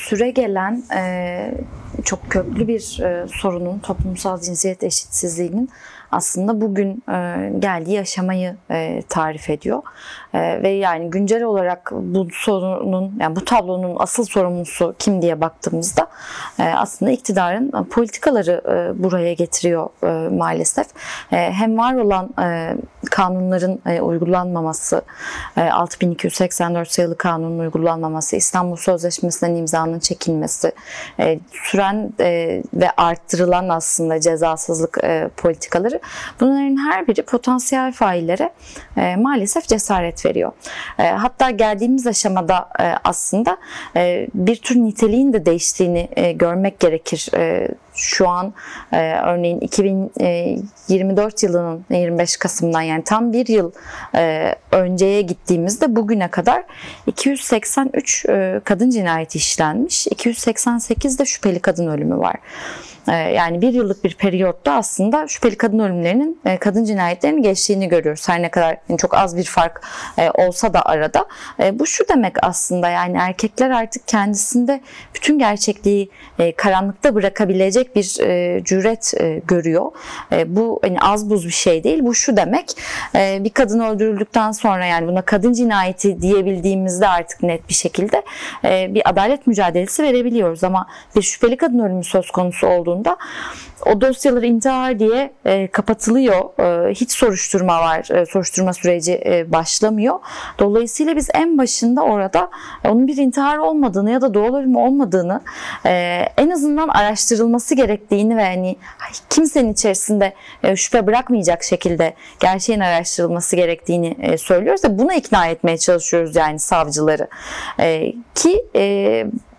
süregelen çok köklü bir sorunun, toplumsal cinsiyet eşitsizliğinin aslında bugün geldiği aşamayı tarif ediyor. Ve yani güncel olarak bu sorunun, yani bu tablonun asıl sorumlusu kim diye baktığımızda aslında iktidarın politikaları buraya getiriyor maalesef. Hem var olan kanunların uygulanmaması, 6284 sayılı kanunun uygulanmaması, İstanbul Sözleşmesi'nden imzanın çekilmesi, süren ve arttırılan aslında cezasızlık politikaları, bunların her biri potansiyel faillere maalesef cesaret veriyor. Hatta geldiğimiz aşamada aslında bir tür niteliğin de değiştiğini görmek gerekir. Şu an örneğin 2024 yılının 25 Kasım'dan, yani tam bir yıl önceye gittiğimizde bugüne kadar 283 kadın cinayeti işlenmiş, 288 de şüpheli kadın ölümü var. Yani bir yıllık bir periyotta aslında şüpheli kadın ölümlerinin kadın cinayetlerinin geçtiğini görüyoruz. Her ne kadar çok az bir fark olsa da arada. Bu şu demek aslında, yani erkekler artık kendisinde bütün gerçekliği karanlıkta bırakabilecek bir cüret görüyor. Bu hani az buz bir şey değil. Bu şu demek, bir kadın öldürüldükten sonra, yani buna kadın cinayeti diyebildiğimizde artık net bir şekilde bir adalet mücadelesi verebiliyoruz. Ama bir şüpheli kadın ölümü söz konusu olduğunda o dosyalar intihar diye kapatılıyor. Hiç soruşturma var. Soruşturma süreci başlamıyor. Dolayısıyla biz en başında orada onun bir intihar olmadığını ya da doğal ölüm olmadığını, en azından araştırılması gerektiğini ve hani kimsenin içerisinde şüphe bırakmayacak şekilde gerçeğin araştırılması gerektiğini söylüyoruz ve buna ikna etmeye çalışıyoruz yani savcıları. Ki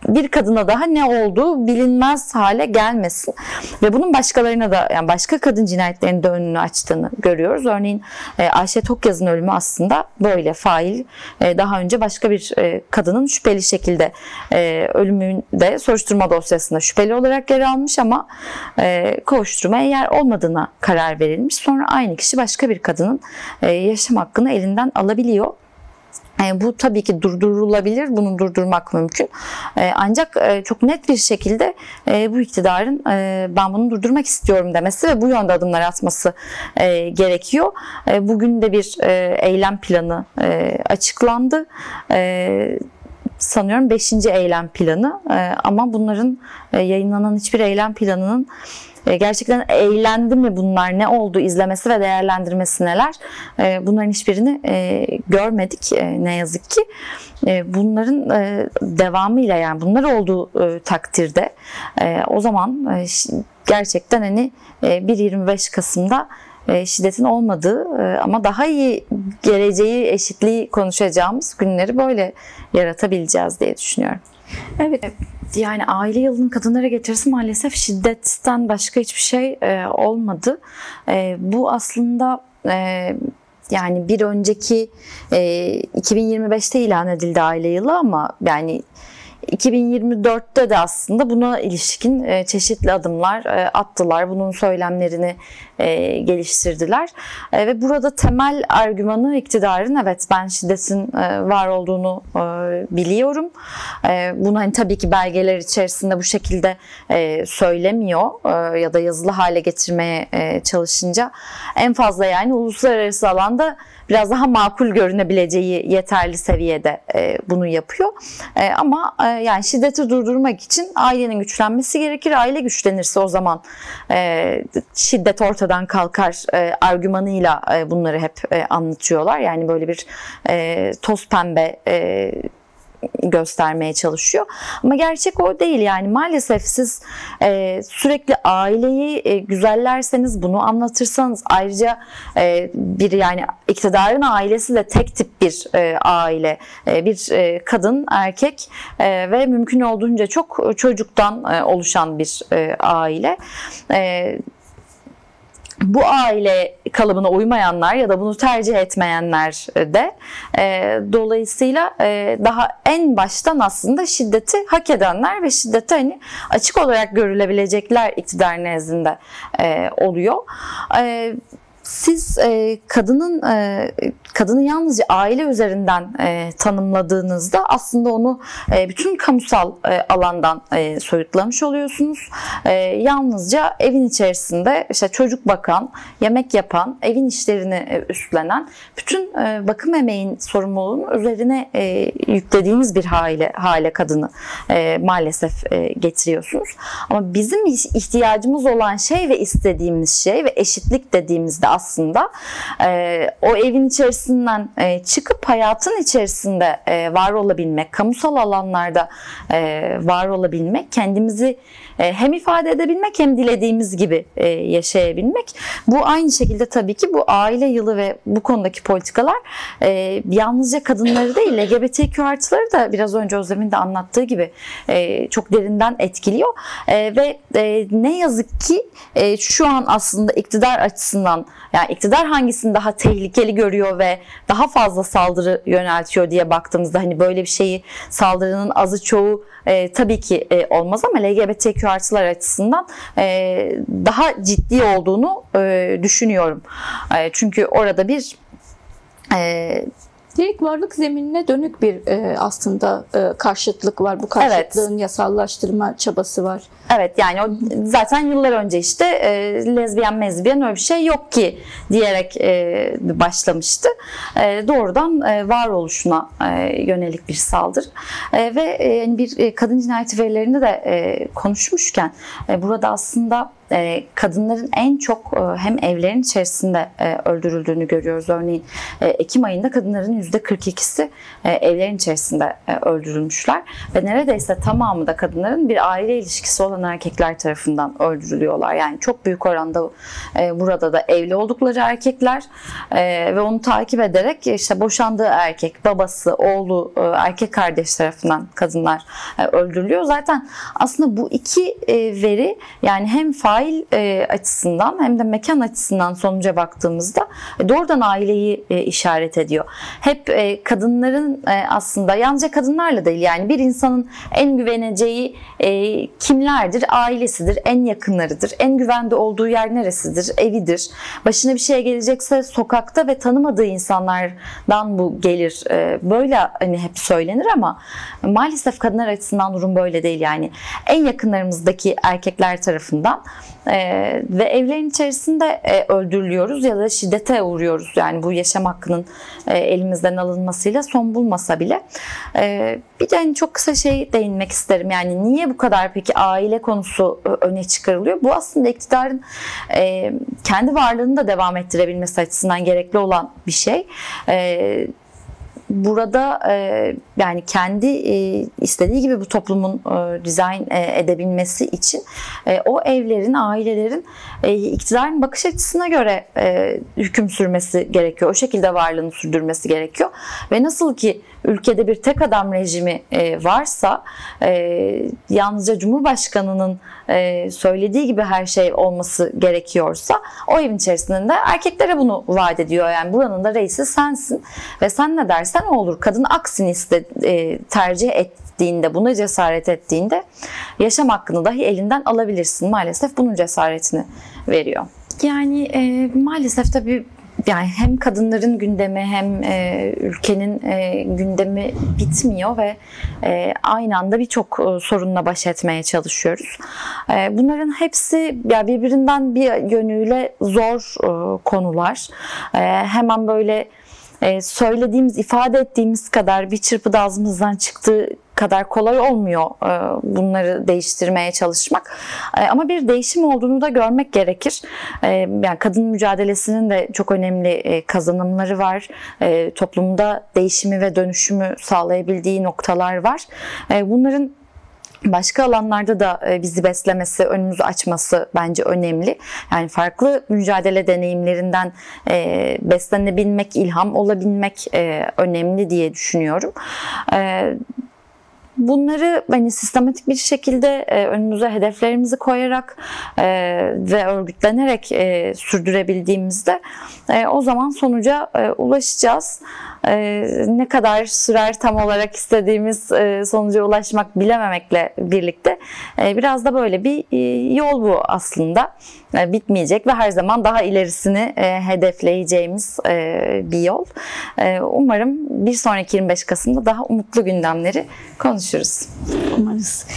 bir kadına daha ne olduğu bilinmez hale gelmesin. Ve bunun başkalarına da, yani başka kadın cinayetlerinin de önünü açtığını görüyoruz. Örneğin Ayşe Tokyaz'ın ölümü aslında böyle. Fail daha önce başka bir kadının şüpheli şekilde ölümünde soruşturma dosyasında şüpheli olarak yer almış ama kovuşturmaya yer olmadığına karar verilmiş. Sonra aynı kişi başka bir kadının yaşam hakkını elinden alabiliyor. Bu tabii ki durdurulabilir, bunu durdurmak mümkün. Ancak çok net bir şekilde bu iktidarın ben bunu durdurmak istiyorum demesi ve bu yönde adımlar atması gerekiyor. Bugün de bir eylem planı açıklandı. Sanıyorum 5. eylem planı, ama bunların yayınlanan hiçbir eylem planının gerçekten eğlendi mi bunlar, ne oldu, izlemesi ve değerlendirmesi neler, bunların hiçbirini görmedik ne yazık ki. Bunların devamıyla, yani bunlar olduğu takdirde o zaman gerçekten hani 1-25 Kasım'da şiddetin olmadığı ama daha iyi geleceği, eşitliği konuşacağımız günleri böyle yaratabileceğiz diye düşünüyorum. Evet. Yani aile yılının kadınlara getirisi maalesef şiddetten başka hiçbir şey olmadı. Bu aslında yani bir önceki 2025'te ilan edildi aile yılı, ama yani 2024'te de aslında buna ilişkin çeşitli adımlar attılar. Bunun söylemlerini geliştirdiler. Ve burada temel argümanı iktidarın, evet ben şiddetin var olduğunu biliyorum. Bunu hani tabii ki belgeler içerisinde bu şekilde söylemiyor ya da yazılı hale getirmeye çalışınca en fazla yani uluslararası alanda biraz daha makul görünebileceği yeterli seviyede bunu yapıyor. Ama yani şiddeti durdurmak için ailenin güçlenmesi gerekir. Aile güçlenirse o zaman şiddet ortadan kalkar argümanıyla bunları hep anlatıyorlar. Yani böyle bir toz pembe göstermeye çalışıyor. Ama gerçek o değil. Yani maalesef siz sürekli aileyi güzellerseniz, bunu anlatırsanız, ayrıca bir yani iktidarın ailesi de tek tip bir aile. Bir kadın, erkek ve mümkün olduğunca çok çocuktan oluşan bir aile. Bu aile kalıbına uymayanlar ya da bunu tercih etmeyenler de dolayısıyla daha en baştan aslında şiddeti hak edenler ve şiddete hani açık olarak görülebilecekler iktidar nezdinde oluyor. Siz kadını yalnızca aile üzerinden tanımladığınızda aslında onu bütün kamusal alandan soyutlamış oluyorsunuz. Yalnızca evin içerisinde işte çocuk bakan, yemek yapan, evin işlerini üstlenen, bütün bakım emeğin sorumluluğunu üzerine yüklediğiniz bir hale kadını maalesef getiriyorsunuz. Ama bizim ihtiyacımız olan şey ve istediğimiz şey ve eşitlik dediğimizde aslında o evin içerisinden çıkıp hayatın içerisinde var olabilmek, kamusal alanlarda var olabilmek, kendimizi hem ifade edebilmek hem dilediğimiz gibi yaşayabilmek. Bu aynı şekilde tabii ki bu aile yılı ve bu konudaki politikalar yalnızca kadınları değil, LGBTQ artıları da biraz önce Özlem'in de anlattığı gibi çok derinden etkiliyor. Ve ne yazık ki şu an aslında iktidar açısından, yani iktidar hangisini daha tehlikeli görüyor ve daha fazla saldırı yöneltiyor diye baktığımızda hani böyle bir şeyi, saldırının azı çoğu tabii ki olmaz ama LGBTQ artılar açısından daha ciddi olduğunu düşünüyorum. Çünkü orada bir direkt varlık zeminine dönük bir aslında karşıtlık var. Bu karşıtlığın yasallaştırma çabası var. Evet, yani o zaten yıllar önce işte lezbiyen mezbiyen öyle bir şey yok ki diyerek başlamıştı. Doğrudan varoluşuna yönelik bir saldırı. Ve bir kadın cinayeti verilerinde de konuşmuşken burada aslında kadınların en çok hem evlerin içerisinde öldürüldüğünü görüyoruz. Örneğin Ekim ayında kadınların %42'si evlerin içerisinde öldürülmüşler ve neredeyse tamamı da kadınların bir aile ilişkisi olan erkekler tarafından öldürülüyorlar. Yani çok büyük oranda burada da evli oldukları erkekler ve onu takip ederek işte boşandığı erkek, babası, oğlu, erkek kardeş tarafından kadınlar öldürülüyor. Zaten aslında bu iki veri, yani hem fail açısından hem de mekan açısından sonuca baktığımızda doğrudan aileyi işaret ediyor. Hep kadınların aslında yalnızca kadınlarla değil, yani bir insanın en güveneceği kimlerdir? Ailesidir, en yakınlarıdır, en güvende olduğu yer neresidir? Evidir. Başına bir şey gelecekse sokakta ve tanımadığı insanlardan bu gelir. Böyle hani hep söylenir ama maalesef kadınlar açısından durum böyle değil. Yani en yakınlarımızdaki erkekler tarafından ve evlerin içerisinde öldürülüyoruz ya da şiddete uğruyoruz. Yani bu yaşam hakkının elimizden alınmasıyla son bulmasa bile. Bir de çok kısa değinmek isterim. Yani niye bu kadar peki aile konusu öne çıkarılıyor? Bu aslında iktidarın kendi varlığını da devam ettirebilmesi açısından gerekli olan bir şey. Burada yani kendi istediği gibi bu toplumun dizayn edebilmesi için o evlerin, ailelerin iktidarın bakış açısına göre hüküm sürmesi gerekiyor. O şekilde varlığını sürdürmesi gerekiyor. Ve nasıl ki ülkede bir tek adam rejimi varsa, yalnızca Cumhurbaşkanı'nın söylediği gibi her şey olması gerekiyorsa, o evin içerisinde erkeklere bunu vaat ediyor. Yani buranın da reisi sensin ve sen ne dersen o olur. Kadın aksini tercih ettiğinde, buna cesaret ettiğinde yaşam hakkını dahi elinden alabilirsin. Maalesef bunun cesaretini veriyor. Yani maalesef tabii, yani hem kadınların gündemi hem ülkenin gündemi bitmiyor ve aynı anda birçok sorunla baş etmeye çalışıyoruz. Bunların hepsi ya birbirinden bir yönüyle zor konular. Hemen böyle söylediğimiz, ifade ettiğimiz kadar bir çırpıda ağzımızdan çıktığı kadar kolay olmuyor bunları değiştirmeye çalışmak. Ama bir değişim olduğunu da görmek gerekir. Yani kadın mücadelesinin de çok önemli kazanımları var. Toplumda değişimi ve dönüşümü sağlayabildiği noktalar var. Bunların başka alanlarda da bizi beslemesi, önümüzü açması bence önemli. Yani farklı mücadele deneyimlerinden beslenebilmek, ilham olabilmek önemli diye düşünüyorum. Bunları hani sistematik bir şekilde önümüze hedeflerimizi koyarak ve örgütlenerek sürdürebildiğimizde o zaman sonuca ulaşacağız. ne kadar sürer tam olarak istediğimiz sonuca ulaşmak bilememekle birlikte biraz da böyle bir yol bu aslında. Bitmeyecek ve her zaman daha ilerisini hedefleyeceğimiz bir yol. Umarım bir sonraki 25 Kasım'da daha umutlu gündemleri konuşuruz. Umarız.